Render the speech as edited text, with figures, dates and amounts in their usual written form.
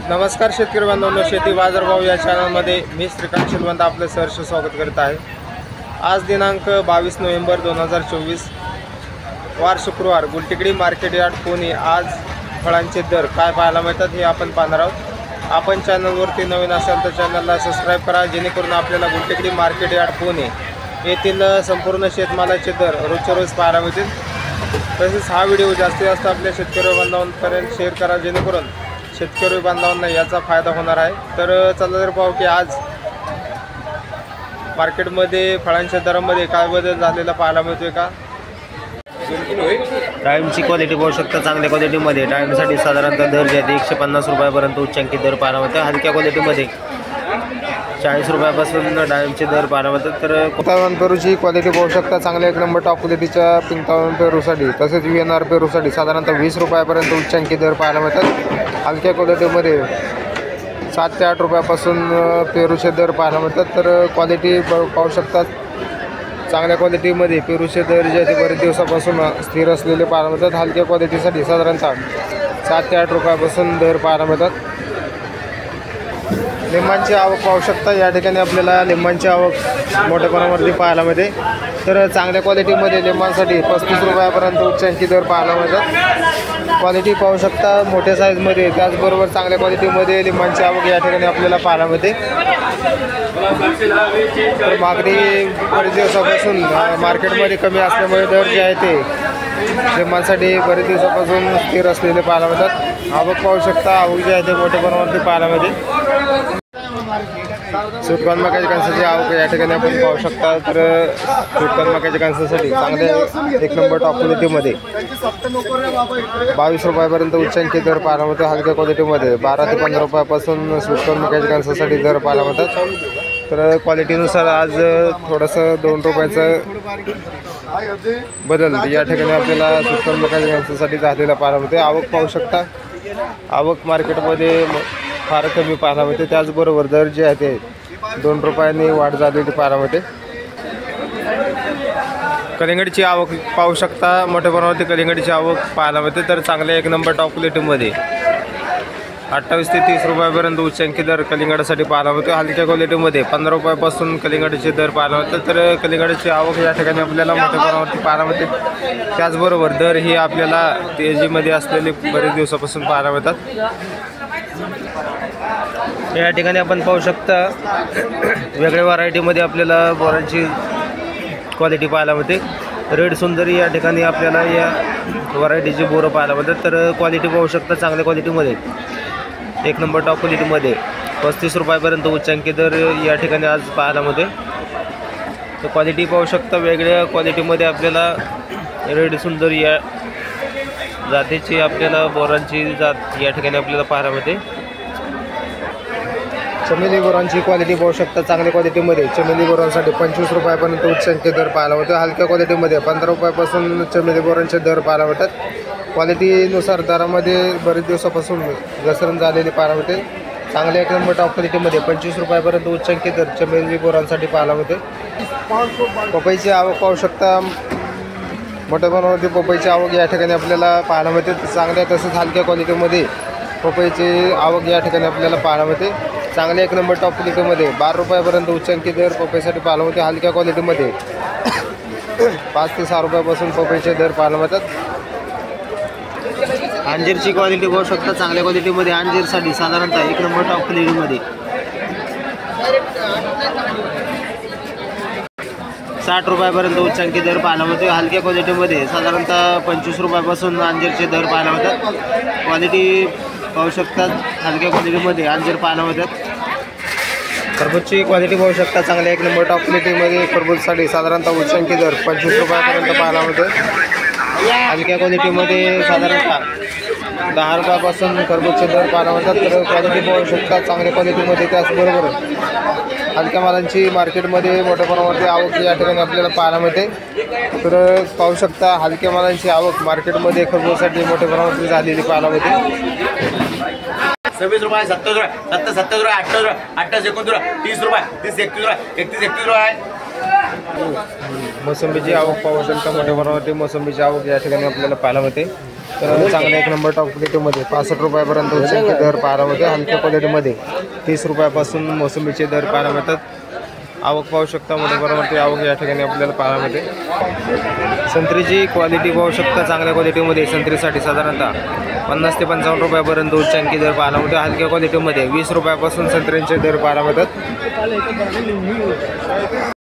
नमस्कार शेतकरी बांधवांनो, शेती बाजारभाव या चॅनलमध्ये मी श्रीकांत शिलवंत आपलं सहर्ष स्वागत करत आहे। आज दिनांक 22 नोव्हेंबर 2024 वार शुक्रवार गुलटेकडी मार्केट यार्ड पुणे। आज फळांचे दर काय पाहायला मिळतात हे आपण पाहणार आहोत। आपण चॅनलवरती नवीन असाल तर चॅनलला सबस्क्राईब करा, जेणेकरून आपल्याला गुलटेकडी मार्केट यार्ड पुणे येथील संपूर्ण शेतमालाचे दर रोजच्या रोज पाहायला मिळतील। तसेच हा व्हिडिओ जास्तीत जास्त आपल्या शेतकरी बांधवांपर्यंत शेअर करा, जेणेकरून शेतकरी बांधवांना याचा फायदा होणार आहे। तर चला तर पाहू की आज मार्केटमध्ये फळांच्या दरामध्ये काय बदल झालेला पाहायला मिळतोय का। डाळिंबची क्वालिटी पाहू शकता, चांगल्या क्वालिटीमध्ये डाळिंबसाठी साधारणतः दर जे आहे 150 रुपयापर्यंत उच्चांकित दर पाहायला मिळतो। हलक्या क्वालिटीमध्ये 40 रुपयापासून डाळिंबचे दर पाहायला मिळतात। तर पिंतावन पेरूची क्वालिटी पाहू शकता, चांगल्या एक नंबर टॉप क्वालिटीच्या पिंतावन पेरूसाठी तसेच VNR पेरूसाठी साधारणतः 20 रुपयापर्यंत उच्चांकित दर पाहायला मिळतात। हलक्या क्वालिटीमध्ये 7 ते 8 रुपयापासून पेरूचे दर पाहायला मिळतात। तर क्वालिटी पाहू शकतात, चांगल्या क्वालिटीमध्ये पेरूचे दर जे ते बरेच दिवसापासून स्थिर असलेले पाहायला मिळतात। हलक्या क्वालिटीसाठी साधारणतः 7 ते 8 रुपयापासून दर पाहायला मिळतात। लिंबांची आवक पाहू शकता, या ठिकाणी आपल्याला लिंबांची आवक मोठ्या प्रमाणावरती पाहायला मिळते। तर चांगल्या क्वालिटीमध्ये लिंबांसाठी 35 रुपयापर्यंत उच्चांकी दर पाहायला मिळतात। क्वालिटी पाहू शकता मोठ्या साईजमध्ये, त्याचबरोबर चांगल्या क्वालिटीमध्ये लिंबांची आवक या ठिकाणी आपल्याला पाहायला मिळते। तर मागणी बरेच दिवसापासून मार्केटमध्ये कमी असल्यामुळे दर जे आहे ते लिंबांसाठी बरेच दिवसापासून स्थिर असलेले पाहायला मिळतात। आवक पाहू शकता, आवक जे आहे ते मोठ्या प्रमाणावरती पाहायला मिळते। सुटकान मक्याच्या कणसाची आवक या ठिकाणी आपण पाहू शकता। तर सुटकान मक्याच्या कणसासाठी चांगल्या एक नंबर टॉप क्वालिटीमध्ये 22 रुपयापर्यंत उच्चांकित दर पाहायला मिळतो। हलक्या क्वालिटीमध्ये 12 ते 15 रुपयापासून सुटकान मक्याच्या कणसासाठी दर पाहायला मिळतात। तर क्वालिटीनुसार आज थोडंसं 2 रुपयाचं बदल या ठिकाणी आपल्याला सुटकान मक्याच्या कणसासाठी झालेला पाहायला मिळते। आवक पाहू शकता, आवक मार्केटमध्ये फार कमी पाहायला मिळते। त्याचबरोबर दर जे आहे ते 2 रुपयांनी वाढ झालेली पाहायला मिळते। कलिंगडची आवक पाहू शकता, मोठ्या प्रमाणावरती कलिंगडची आवक पाहायला मिळते। तर चांगल्या एक नंबर टॉप क्वालिटीमध्ये 28 ते 30 रुपयापर्यंत उच्चांकित दर कलिंगडासाठी पाहायला मिळते। हलक्या क्वालिटीमध्ये 15 रुपयापासून कलिंगडचे दर पाहायला मिळतात। तर कलिंगडची आवक या ठिकाणी आपल्याला मोठ्या प्रमाणावरती पाहायला मिळते। त्याचबरोबर दर ही आपल्याला तेजीमध्ये असलेले बरेच दिवसापासून पाहायला मिळतात। या ठिकाणी आपण पाहू शकता वेगळ्या व्हरायटीमध्ये आपल्याला बोरांची क्वालिटी पाहायला मिळते। रेड सुंदरी या ठिकाणी आपल्याला या व्हरायटीची बोरं पाहायला मिळतात। तर क्वालिटी पाहू शकता, चांगल्या क्वालिटीमध्ये एक नंबर टॉप क्वालिटीमध्ये 35 रुपयापर्यंत उच्चांकित दर या ठिकाणी आज पाहायला मिळते। तर क्वालिटी पाहू शकता, वेगळ्या क्वालिटीमध्ये आपल्याला रेड सुंदरी या जातीची आपल्याला बोरांची जात या ठिकाणी आपल्याला पाहायला मिळते। चमेली बोरांची क्वालिटी पाहू शकता, चांगल्या क्वालिटीमध्ये चमेली बोरांसाठी 25 रुपयापर्यंत उच्चांकित दर पाहायला मिळतो। हलक्या क्वालिटीमध्ये 15 रुपयापासून चमेली बोरांचे दर पाहायला मिळतात। क्वालिटीनुसार दरामध्ये बरेच दिवसापासून घसरण झालेली पाहायला मिळते। चांगल्या एक नंबर टॉप क्वालिटीमध्ये 25 रुपयापर्यंत उच्चांकित दर चमेली बोरांसाठी पाहायला मिळते। पपईची आवक पाहू शकता, मोठ्या प्रमाणावरती पपईची आवक या ठिकाणी आपल्याला पाहायला मिळते। चांगल्या तसेच हलक्या क्वालिटीमध्ये पपईची आवक या ठिकाणी आपल्याला पाहायला मिळते। चांगल्या एक नंबर टॉप क्वालिटीमध्ये 12 रुपयापर्यंत उच्चांकित दर पपईसाठी पाहायला मिळते। हलक्या क्वालिटीमध्ये 5 ते 6 रुपयापासून पपईचे दर पाहायला मिळतात। अंजीरची क्वालिटी पाहू शकता, चांगल्या क्वालिटीमध्ये अंजीरसाठी साधारणतः एक नंबर टॉप क्वालिटीमध्ये 60 रुपयापर्यंत उच्चांकित दर पाहायला मिळते। हलक्या क्वालिटीमध्ये साधारणतः 25 रुपयापासून अंजीरचे दर पाहायला मिळतात। क्वालिटी पाहू शकतात, हलक्या क्वालिटीमध्ये अंजीर पाहायला मिळतात। खरबूजची क्वालिटी पाहू शकता, चांगल्या एक नंबर टॉप क्वालिटीमध्ये खरबूजसाठी साधारणतः उच्चांकी दर 25 रुपयापर्यंत पाहायला मिळतो। हलक्या क्वालिटीमध्ये साधारणतः 10 रुपयापासून खरबूजचे दर पाहायला मिळतात। तर क्वालिटी पाहू शकता, चांगल्या क्वालिटीमध्ये त्याचबरोबर हलक्या मालांची मार्केटमध्ये मोठ्या प्रमाणावरती आवक या ठिकाणी आपल्याला पाहायला मिळते। तर पाहू शकता हलक्या मालांची आवक मार्केटमध्ये खरबूजसाठी मोठ्या प्रमाणावरती झालेली पाहायला मिळते। 26 रुपये 70 रुपये 70 रुपये 28 रुपये 28 29 रुपये 30 रुपये 30 31 रुपये 31 रुपये। मोसंबीची आवक पाहू शकता, मोठ्या प्रमाणावरती मोसंबीची आवक या ठिकाणी आपल्याला पाहायला मिळते। तर चांगल्या एक नंबर टॉप क्वालिटीमध्ये 65 रुपयापर्यंत उच्चांकी दर पाहायला मिळते. हलक्या क्वालिटीमध्ये 30 रुपयापासून मोसंबीचे दर पाहायला मिळतात. आवक पाहू शकता, मोठ्या प्रमाणावरती आवक या ठिकाणी आपल्याला पाहायला मिळते. संत्रीची क्वालिटी पाहू शकता, चांगल्या क्वालिटीमध्ये संत्रीसाठी साधारणतः 50 ते 55 रुपयापर्यंत उच्चांकी दर पाहायला मिळते. हलक्या क्वालिटीमध्ये 20 रुपयापासून संत्र्यांचे दर पाहायला मिळतात.